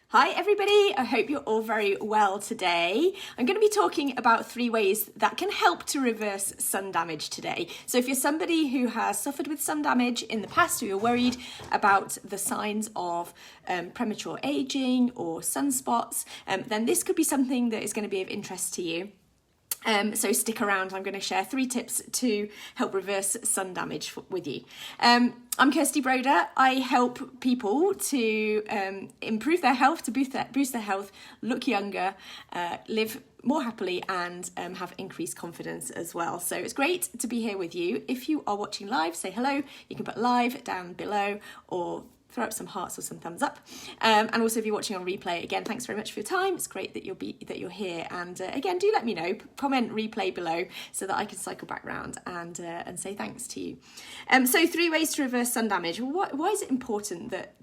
Hi everybody, I hope you're all very well today. I'm going to be talking about 3 ways that can help to reverse sun damage today. So if you're somebody who has suffered with sun damage in the past, or you're worried about the signs of premature aging or sunspots, then this could be something that is going to be of interest to you. So stick around, I'm going to share 3 tips to help reverse sun damage with you. I'm Kirsty Broder. I help people to improve their health, to boost their health, look younger, live more happily and have increased confidence as well. So it's great to be here with you. If you are watching live, say hello. You can put live down below or throw up some hearts or some thumbs up. And also if you're watching on replay, again, thanks very much for your time. It's great that you're here. And again, do let me know, comment replay below so that I can cycle back round and say thanks to you. So 3 ways to reverse sun damage. Why is it important that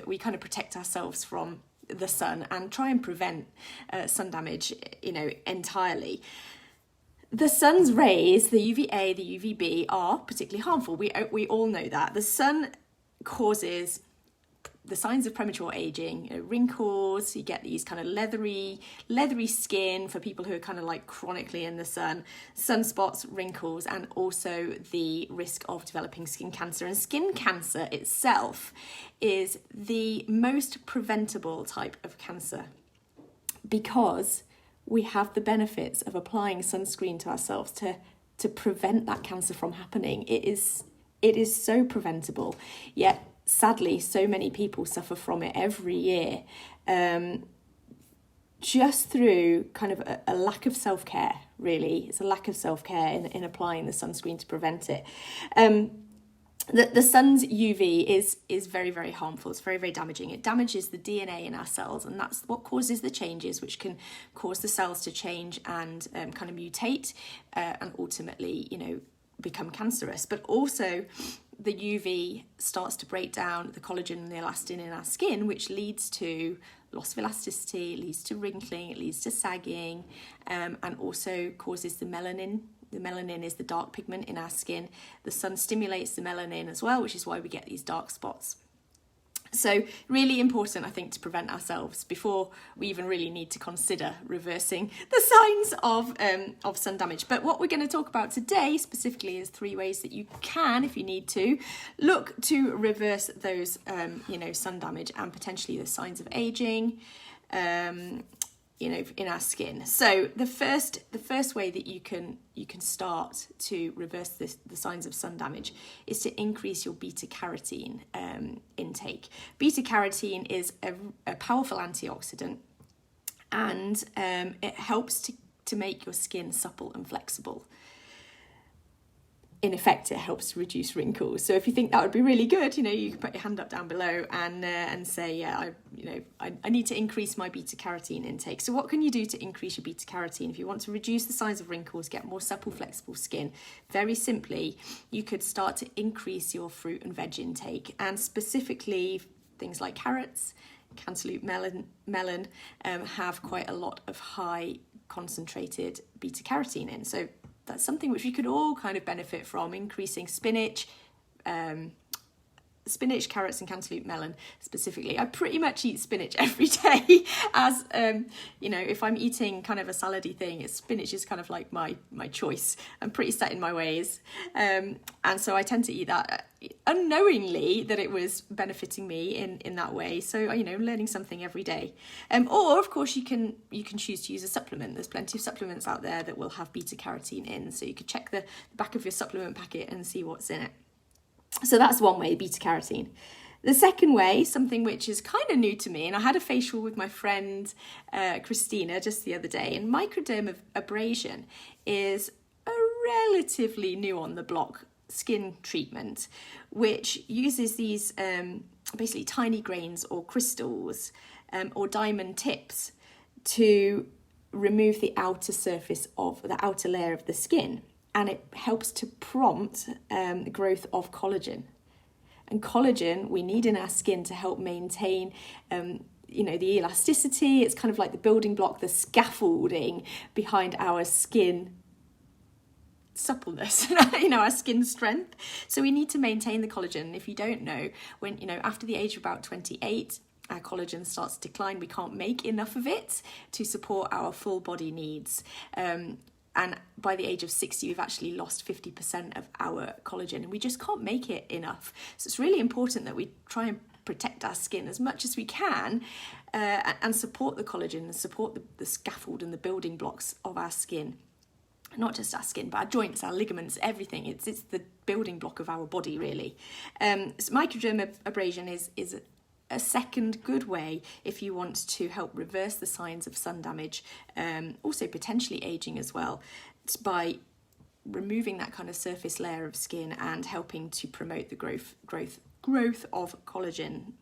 we kind of protect ourselves from the sun and try and prevent sun damage, entirely? The sun's rays, the UVA, the UVB, are particularly harmful. We all know that. The sun causes the signs of premature aging, wrinkles, you get these kind of leathery skin for people who are kind of like chronically in the sun, sunspots, wrinkles, and also the risk of developing skin cancer. And skin cancer itself is the most preventable type of cancer because we have the benefits of applying sunscreen to ourselves to prevent that cancer from happening. It is so preventable, yet sadly, so many people suffer from it every year, just through kind of a lack of self-care, really. It's a lack of self-care in applying the sunscreen to prevent it. The sun's UV is very, very harmful. It's very, very damaging. It damages the DNA in our cells, and that's what causes the changes, which can cause the cells to change and kind of mutate and ultimately, become cancerous. But also the UV starts to break down the collagen and the elastin in our skin, which leads to loss of elasticity, leads to wrinkling, it leads to sagging, and also causes the melanin. The melanin is the dark pigment in our skin. The sun stimulates the melanin as well, which is why we get these dark spots. So really important, I think, to prevent ourselves before we even really need to consider reversing the signs of sun damage. But what we're going to talk about today specifically is 3 ways that you can, if you need to, look to reverse those, sun damage and potentially the signs of aging, in our skin. So the first way that you can start to reverse the signs of sun damage is to increase your beta carotene intake. Beta carotene is a powerful antioxidant, and it helps to make your skin supple and flexible. In effect, it helps to reduce wrinkles. So if you think that would be really good, you can put your hand up down below and say, yeah, I need to increase my beta carotene intake. So what can you do to increase your beta carotene? If you want to reduce the size of wrinkles, get more supple, flexible skin, very simply, you could start to increase your fruit and veg intake, and specifically things like carrots, cantaloupe, melon have quite a lot of high concentrated beta carotene in. So that's something which we could all kind of benefit from, increasing spinach, carrots and cantaloupe melon specifically. I pretty much eat spinach every day as, if I'm eating kind of a salady thing, spinach is kind of like my choice. I'm pretty set in my ways. And so I tend to eat that unknowingly that it was benefiting me in that way. So, learning something every day. Or of course you can choose to use a supplement. There's plenty of supplements out there that will have beta carotene in. So you could check the back of your supplement packet and see what's in it. So that's one way, beta carotene. The second way, something which is kind of new to me, and I had a facial with my friend Christina just the other day, and microdermabrasion is a relatively new on the block skin treatment, which uses these basically tiny grains or crystals or diamond tips to remove the outer surface of the outer layer of the skin. And it helps to prompt the growth of collagen. And collagen we need in our skin to help maintain, the elasticity. It's kind of like the building block, the scaffolding behind our skin suppleness, our skin strength. So we need to maintain the collagen. If you don't know, when, after the age of about 28, our collagen starts to decline. We can't make enough of it to support our full body needs. And by the age of 60, we've actually lost 50% of our collagen, and we just can't make it enough. So it's really important that we try and protect our skin as much as we can, and support the collagen and support the scaffold and the building blocks of our skin. Not just our skin, but our joints, our ligaments, everything. It's the building block of our body, really. So microdermabrasion is a second good way if you want to help reverse the signs of sun damage, also potentially aging as well. It's by removing that kind of surface layer of skin and helping to promote the growth of collagen,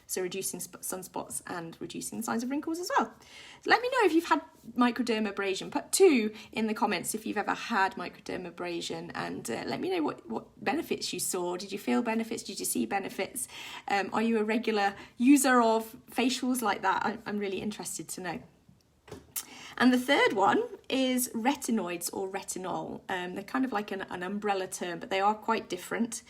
so reducing sunspots and reducing the signs of wrinkles as well. So let me know if you've had microdermabrasion. Put 2 in the comments if you've ever had microdermabrasion, and let me know what benefits you saw. Did you feel benefits? Did you see benefits? Are you a regular user of facials like that? I'm really interested to know. And the third one is retinoids or retinol. They're kind of like an umbrella term, but they are quite different.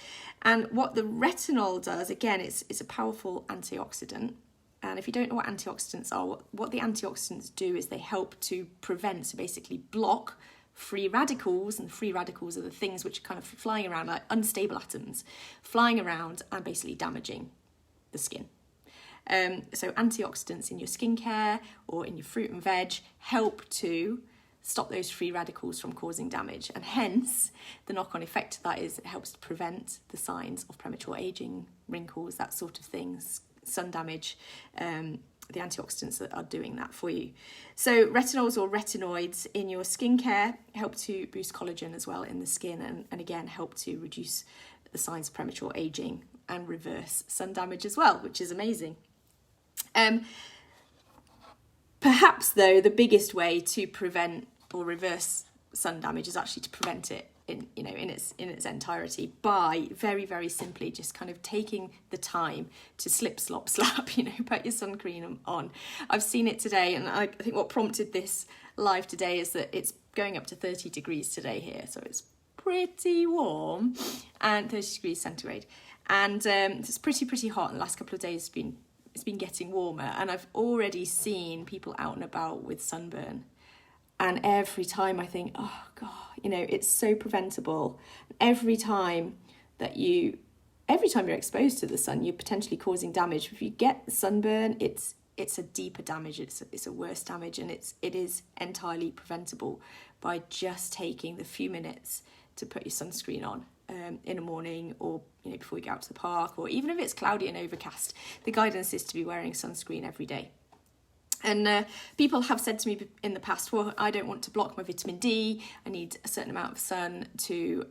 And what the retinol does, again, it's a powerful antioxidant. And if you don't know what antioxidants are, what the antioxidants do is they help to prevent, so basically block free radicals. And free radicals are the things which are kind of flying around, like unstable atoms, flying around and basically damaging the skin. So antioxidants in your skincare or in your fruit and veg help to stop those free radicals from causing damage, and hence the knock-on effect of that is it helps to prevent the signs of premature aging, wrinkles, that sort of things, sun damage. The antioxidants that are doing that for you. So retinols or retinoids in your skincare help to boost collagen as well in the skin, and again help to reduce the signs of premature aging and reverse sun damage as well, which is amazing. Perhaps though the biggest way to prevent or reverse sun damage is actually to prevent it in its entirety by very, very simply just kind of taking the time to slip, slop, slap, put your sun cream on. I've seen it today, and I think what prompted this live today is that it's going up to 30 degrees today here, so it's pretty warm, and 30 degrees centigrade, and it's pretty hot. And the last couple of days it's been getting warmer, and I've already seen people out and about with sunburn. And every time I think, oh God, it's so preventable. Every time you're exposed to the sun, you're potentially causing damage. If you get sunburn, it's a deeper damage. It's a worse damage, and it is entirely preventable by just taking the few minutes to put your sunscreen on in the morning, or before you go out to the park, or even if it's cloudy and overcast. The guidance is to be wearing sunscreen every day. And people have said to me in the past, well, I don't want to block my vitamin D. I need a certain amount of sun to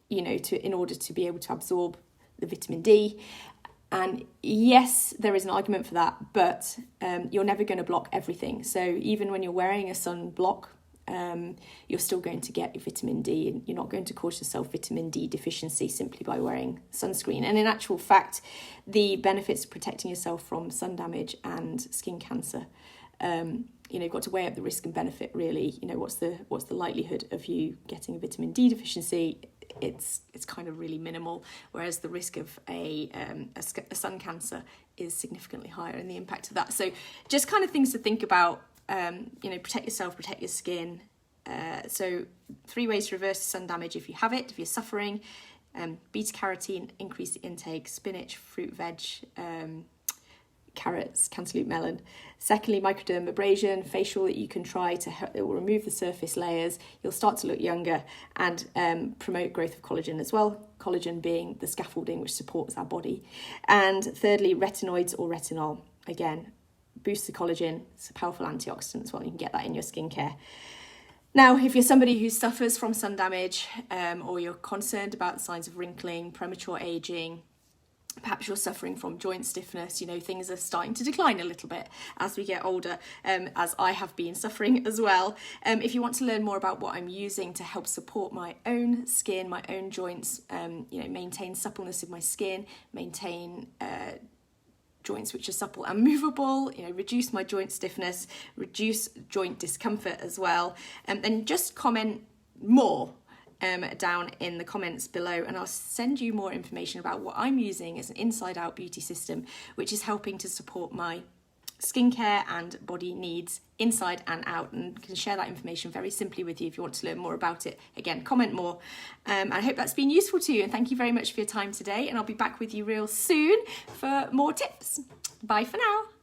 in order to be able to absorb the vitamin D. And yes, there is an argument for that, but you're never going to block everything. So even when you're wearing a sunblock, you're still going to get your vitamin D, and you're not going to cause yourself vitamin D deficiency simply by wearing sunscreen. And in actual fact, the benefits of protecting yourself from sun damage and skin cancer, you've got to weigh up the risk and benefit, really. What's the likelihood of you getting a vitamin D deficiency? It's kind of really minimal, whereas the risk of a sun cancer is significantly higher, and the impact of that. So just kind of things to think about. Protect yourself, protect your skin. So 3 ways to reverse sun damage if you have it, if you're suffering. Beta carotene, increase the intake, spinach, fruit, veg, carrots, cantaloupe, melon. Secondly, microdermabrasion, facial that you can try it will remove the surface layers. You'll start to look younger, and promote growth of collagen as well. Collagen being the scaffolding which supports our body. And thirdly, retinoids or retinol. Again, boost the collagen. It's a powerful antioxidant as well. You can get that in your skincare. Now, if you're somebody who suffers from sun damage, or you're concerned about the signs of wrinkling, premature aging, perhaps you're suffering from joint stiffness, things are starting to decline a little bit as we get older, as I have been suffering as well. If you want to learn more about what I'm using to help support my own skin, my own joints, maintain suppleness of my skin, maintain joints which are supple and movable, reduce my joint stiffness, reduce joint discomfort as well, and then just comment more down in the comments below, and I'll send you more information about what I'm using as an inside out beauty system, which is helping to support my skincare and body needs inside and out, and can share that information very simply with you if you want to learn more about it. Again, comment more. I hope that's been useful to you, and thank you very much for your time today, and I'll be back with you real soon for more tips. Bye for now.